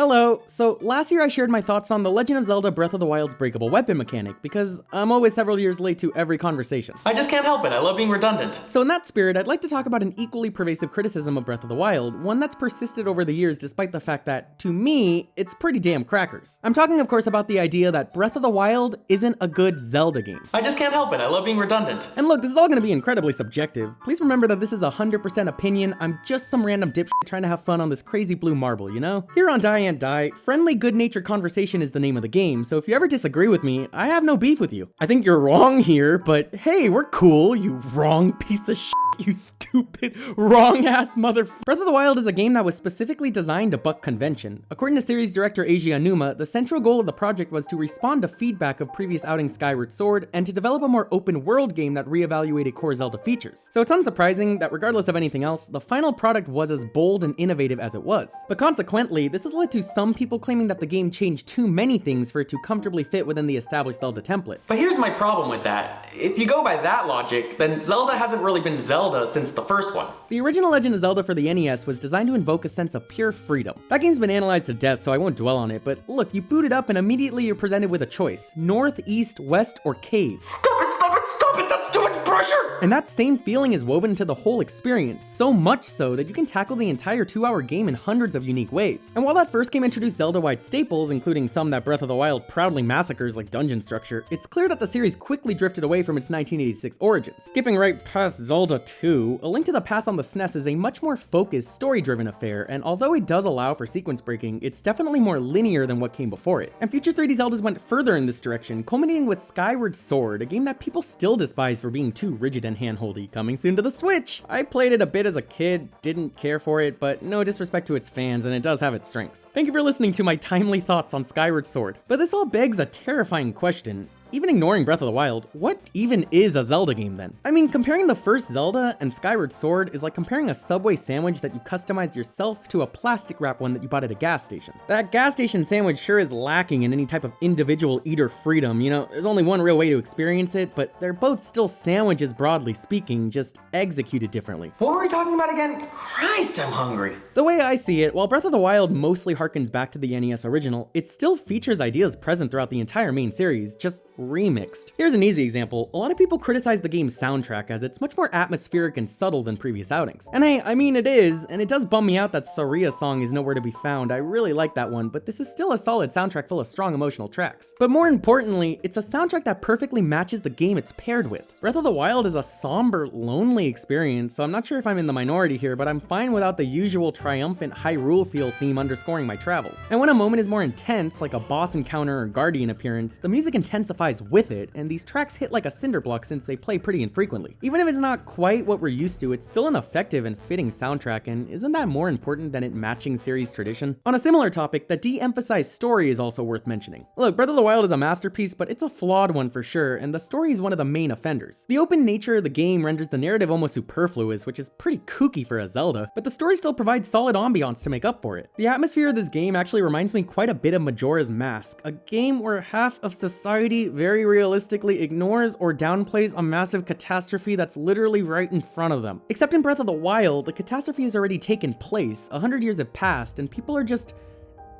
Hello, so last year I shared my thoughts on The Legend of Zelda Breath of the Wild's breakable weapon mechanic, because I'm always several years late to every conversation. I just can't help it, I love being redundant. So in that spirit, I'd like to talk about an equally pervasive criticism of Breath of the Wild, one that's persisted over the years despite the fact that, to me, it's pretty damn crackers. I'm talking of course about the idea that Breath of the Wild isn't a good Zelda game. I just can't help it, I love being redundant. And look, this is all gonna be incredibly subjective. Please remember that this is 100% opinion. I'm just some random dipshit trying to have fun on this crazy blue marble, you know? Here on Die and Die, friendly good-natured conversation is the name of the game, so if you ever disagree with me, I have no beef with you. I think you're wrong here, but hey, we're cool, you wrong piece of shit. You stupid, wrong-ass motherfucker. Breath of the Wild is a game that was specifically designed to buck convention. According to series director Eiji Aonuma, the central goal of the project was to respond to feedback of previous outings Skyward Sword and to develop a more open-world game that reevaluated core Zelda features. So it's unsurprising that regardless of anything else, the final product was as bold and innovative as it was. But consequently, this has led to some people claiming that the game changed too many things for it to comfortably fit within the established Zelda template. But here's my problem with that. If you go by that logic, then Zelda hasn't really been Zelda since the first one. The original Legend of Zelda for the NES was designed to invoke a sense of pure freedom. That game's been analyzed to death, so I won't dwell on it, but look, you boot it up and immediately you're presented with a choice: north, east, west, or cave. Stop it, that's too much pressure! And that same feeling is woven into the whole experience, so much so that you can tackle the entire 2-hour game in hundreds of unique ways. And while that first game introduced Zelda-wide staples, including some that Breath of the Wild proudly massacres like dungeon structure, it's clear that the series quickly drifted away from its 1986 origins. Skipping right past Zelda 2, A Link to the Past on the SNES is a much more focused, story-driven affair, and although it does allow for sequence breaking, it's definitely more linear than what came before it. And future 3D Zeldas went further in this direction, culminating with Skyward Sword, a game that people still despise for being too rigid and handholdy, coming soon to the Switch. I played it a bit as a kid, didn't care for it, but no disrespect to its fans, and it does have its strengths. Thank you for listening to my timely thoughts on Skyward Sword. But this all begs a terrifying question. Even ignoring Breath of the Wild, what even is a Zelda game then? I mean, comparing the first Zelda and Skyward Sword is like comparing a Subway sandwich that you customized yourself to a plastic wrap one that you bought at a gas station. That gas station sandwich sure is lacking in any type of individual eater freedom, you know, there's only one real way to experience it, but they're both still sandwiches broadly speaking, just executed differently. What were we talking about again? Christ, I'm hungry. The way I see it, while Breath of the Wild mostly harkens back to the NES original, it still features ideas present throughout the entire main series, just remixed. Here's an easy example. A lot of people criticize the game's soundtrack as it's much more atmospheric and subtle than previous outings. And hey, I mean it is, and it does bum me out that Saria's song is nowhere to be found. I really like that one, but this is still a solid soundtrack full of strong emotional tracks. But more importantly, it's a soundtrack that perfectly matches the game it's paired with. Breath of the Wild is a somber, lonely experience, so I'm not sure if I'm in the minority here, but I'm fine without the usual triumphant Hyrule feel theme underscoring my travels. And when a moment is more intense, like a boss encounter or Guardian appearance, the music intensifies with it, and these tracks hit like a cinder block since they play pretty infrequently. Even if it's not quite what we're used to, it's still an effective and fitting soundtrack, and isn't that more important than it matching series tradition? On a similar topic, the de-emphasized story is also worth mentioning. Look, Breath of the Wild is a masterpiece, but it's a flawed one for sure, and the story is one of the main offenders. The open nature of the game renders the narrative almost superfluous, which is pretty kooky for a Zelda, but the story still provides solid ambiance to make up for it. The atmosphere of this game actually reminds me quite a bit of Majora's Mask, a game where half of society very realistically ignores or downplays a massive catastrophe that's literally right in front of them. Except in Breath of the Wild, the catastrophe has already taken place, 100 years have passed, and people are just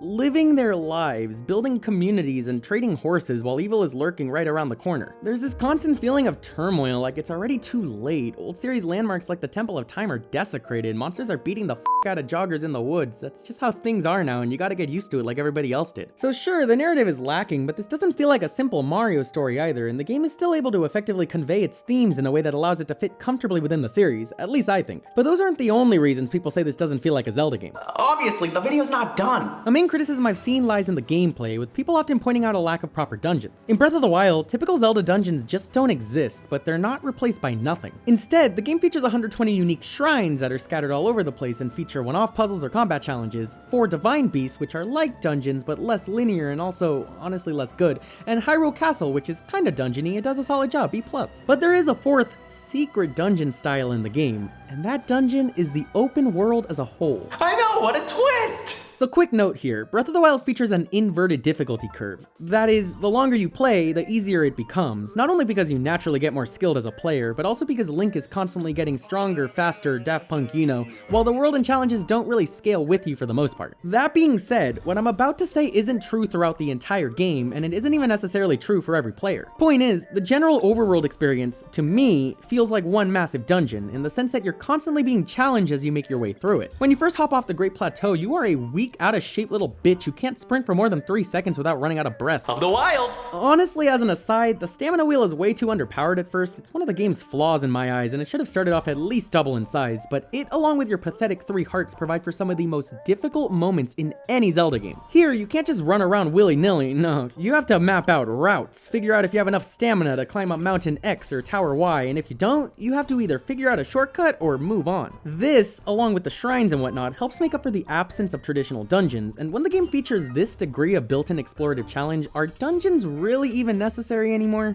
living their lives, building communities, and trading horses while evil is lurking right around the corner. There's this constant feeling of turmoil, like it's already too late. Old series landmarks like the Temple of Time are desecrated, monsters are beating the out of joggers in the woods. That's just how things are now, and you gotta get used to it like everybody else did. So sure, the narrative is lacking, but this doesn't feel like a simple Mario story either, and the game is still able to effectively convey its themes in a way that allows it to fit comfortably within the series, at least I think. But those aren't the only reasons people say this doesn't feel like a Zelda game. Obviously, the video's not done. A main criticism I've seen lies in the gameplay, with people often pointing out a lack of proper dungeons. In Breath of the Wild, typical Zelda dungeons just don't exist, but they're not replaced by nothing. Instead, the game features 120 unique shrines that are scattered all over the place and feature one-off puzzles or combat challenges, 4 divine beasts which are like dungeons but less linear and also honestly less good, and Hyrule Castle which is kinda dungeony and does a solid job, B+. But there is a 4th secret dungeon style in the game, and that dungeon is the open world as a whole. I know, what a twist! So quick note here, Breath of the Wild features an inverted difficulty curve. That is, the longer you play, the easier it becomes, not only because you naturally get more skilled as a player, but also because Link is constantly getting stronger, faster, Daft Punk, you know, while the world and challenges don't really scale with you for the most part. That being said, what I'm about to say isn't true throughout the entire game, and it isn't even necessarily true for every player. Point is, the general overworld experience, to me, feels like one massive dungeon, in the sense that you're constantly being challenged as you make your way through it. When you first hop off the Great Plateau, you are a weak, out-of-shape little bitch who can't sprint for more than 3 seconds without running out of breath. Of the Wild! Honestly, as an aside, the stamina wheel is way too underpowered at first. It's one of the game's flaws in my eyes, and it should have started off at least double in size, but it, along with your pathetic 3 hearts, provide for some of the most difficult moments in any Zelda game. Here, you can't just run around willy-nilly, no, you have to map out routes, figure out if you have enough stamina to climb up Mountain X or Tower Y, and if you don't, you have to either figure out a shortcut or move on. This, along with the shrines and whatnot, helps make up for the absence of traditional dungeons, and when the game features this degree of built-in explorative challenge, are dungeons really even necessary anymore?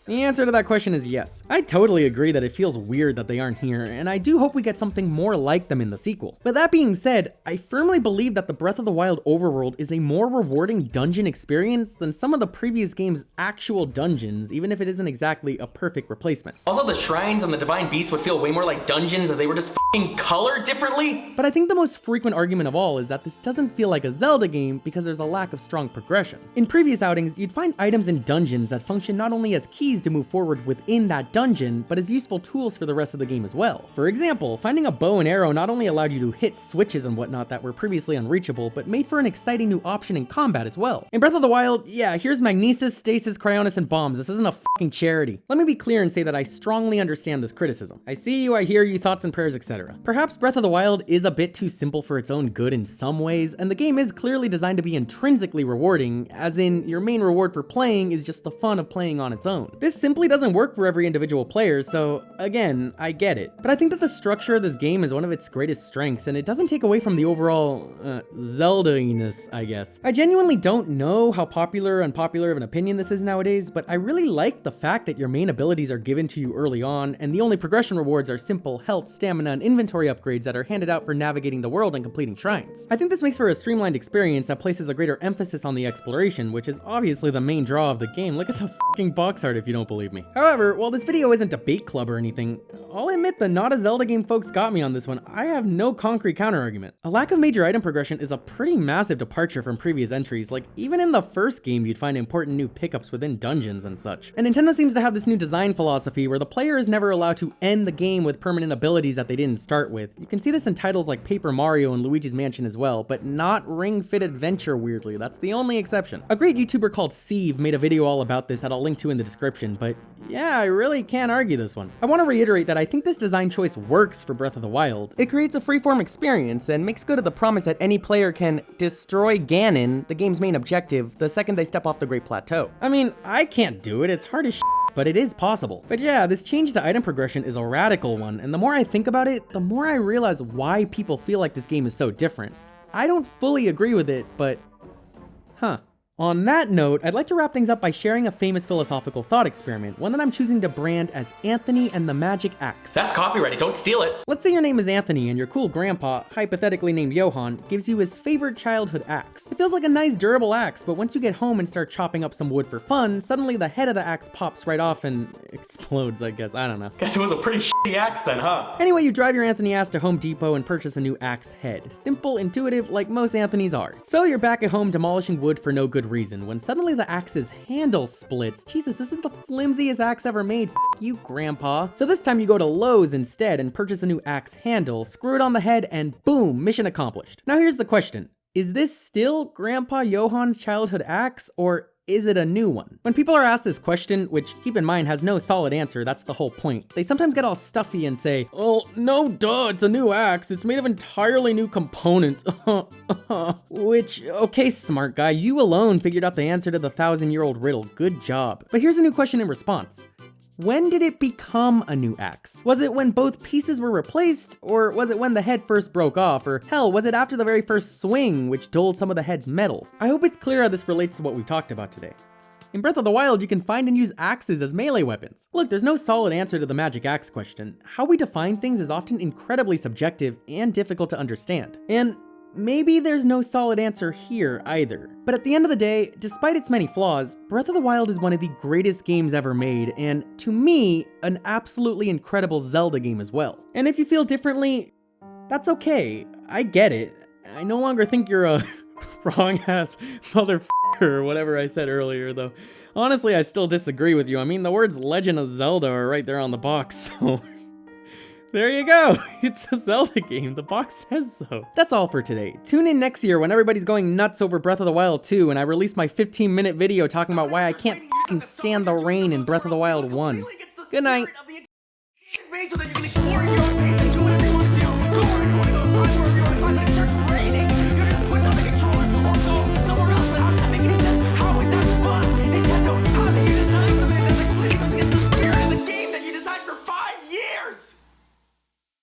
The answer to that question is yes. I totally agree that it feels weird that they aren't here, and I do hope we get something more like them in the sequel. But that being said, I firmly believe that the Breath of the Wild overworld is a more rewarding dungeon experience than some of the previous game's actual dungeons, even if it isn't exactly a perfect replacement. Also, the shrines and the Divine Beast would feel way more like dungeons if they were just f***ing colored differently. But I think the most frequent argument of all is that this doesn't feel like a Zelda game because there's a lack of strong progression. In previous outings, you'd find items in dungeons that function not only as keys to move forward within that dungeon, but as useful tools for the rest of the game as well. For example, finding a bow and arrow not only allowed you to hit switches and whatnot that were previously unreachable, but made for an exciting new option in combat as well. In Breath of the Wild, yeah, here's Magnesis, Stasis, Cryonis, and bombs. This isn't a fucking charity. Let me be clear and say that I strongly understand this criticism. I see you, I hear you, thoughts and prayers, etc. Perhaps Breath of the Wild is a bit too simple for its own good in some ways, and the game is clearly designed to be intrinsically rewarding, as in your main reward for playing is just the fun of playing on its own. This simply doesn't work for every individual player, so again, I get it. But I think that the structure of this game is one of its greatest strengths, and it doesn't take away from the overall Zelda-iness, I guess. I genuinely don't know how popular or unpopular of an opinion this is nowadays, but I really like the fact that your main abilities are given to you early on, and the only progression rewards are simple health, stamina, and inventory upgrades that are handed out for navigating the world and completing shrines. I think this makes for a streamlined experience that places a greater emphasis on the exploration, which is obviously the main draw of the game. Look at the fucking box art if you don't believe me. However, while this video isn't debate club or anything, I'll admit the not a Zelda game folks got me on this one. I have no concrete counter-argument. A lack of major item progression is a pretty massive departure from previous entries. Like, even in the first game, you'd find important new pickups within dungeons and such. And Nintendo seems to have this new design philosophy where the player is never allowed to end the game with permanent abilities that they didn't start with. You can see this in titles like Paper Mario and Luigi's Mansion as well, but not Ring Fit Adventure, weirdly. That's the only exception. A great YouTuber called Sieve made a video all about this that I'll link to in the description, but yeah, I really can't argue this one. I want to reiterate that I think this design choice works for Breath of the Wild. It creates a freeform experience and makes good of the promise that any player can destroy Ganon, the game's main objective, the second they step off the Great Plateau. I mean, I can't do it, it's hard as shit, but it is possible. But yeah, this change to item progression is a radical one, and the more I think about it, the more I realize why people feel like this game is so different. I don't fully agree with it, but huh. On that note, I'd like to wrap things up by sharing a famous philosophical thought experiment, one that I'm choosing to brand as Anthony and the Magic Axe. That's copyrighted, don't steal it. Let's say your name is Anthony and your cool grandpa, hypothetically named Johan, gives you his favorite childhood axe. It feels like a nice durable axe, but once you get home and start chopping up some wood for fun, suddenly the head of the axe pops right off and explodes, I guess, I don't know. Guess it was a pretty shitty axe then, huh? Anyway, you drive your Anthony ass to Home Depot and purchase a new axe head. Simple, intuitive, like most Anthonys are. So you're back at home demolishing wood for no good reason, when suddenly the axe's handle splits. Jesus, this is the flimsiest axe ever made. F you, grandpa. So this time you go to Lowe's instead and purchase a new axe handle, screw it on the head, and boom, mission accomplished. Now here's the question. Is this still Grandpa Johan's childhood axe, or is it a new one? When people are asked this question, which keep in mind has no solid answer, that's the whole point, they sometimes get all stuffy and say, oh, no duh, it's a new axe, it's made of entirely new components. Which, okay, smart guy, you alone figured out the answer to the 1,000-year-old riddle, good job. But here's a new question in response. When did it become a new axe? Was it when both pieces were replaced, or was it when the head first broke off, or hell, was it after the very first swing, which dulled some of the head's metal? I hope it's clear how this relates to what we've talked about today. In Breath of the Wild, you can find and use axes as melee weapons. Look, there's no solid answer to the magic axe question. How we define things is often incredibly subjective and difficult to understand. And maybe there's no solid answer here either. But at the end of the day, despite its many flaws, Breath of the Wild is one of the greatest games ever made, and to me, an absolutely incredible Zelda game as well. And if you feel differently, that's okay. I get it. I no longer think you're a wrong-ass motherfucker or whatever I said earlier, though. Honestly, I still disagree with you. I mean, the words Legend of Zelda are right there on the box, so there you go. It's a Zelda game. The box says so. That's all for today. Tune in next year when everybody's going nuts over Breath of the Wild 2 and I release my 15-minute video talking about why I can't f***ing stand the rain in Breath of the Wild 1. Good night.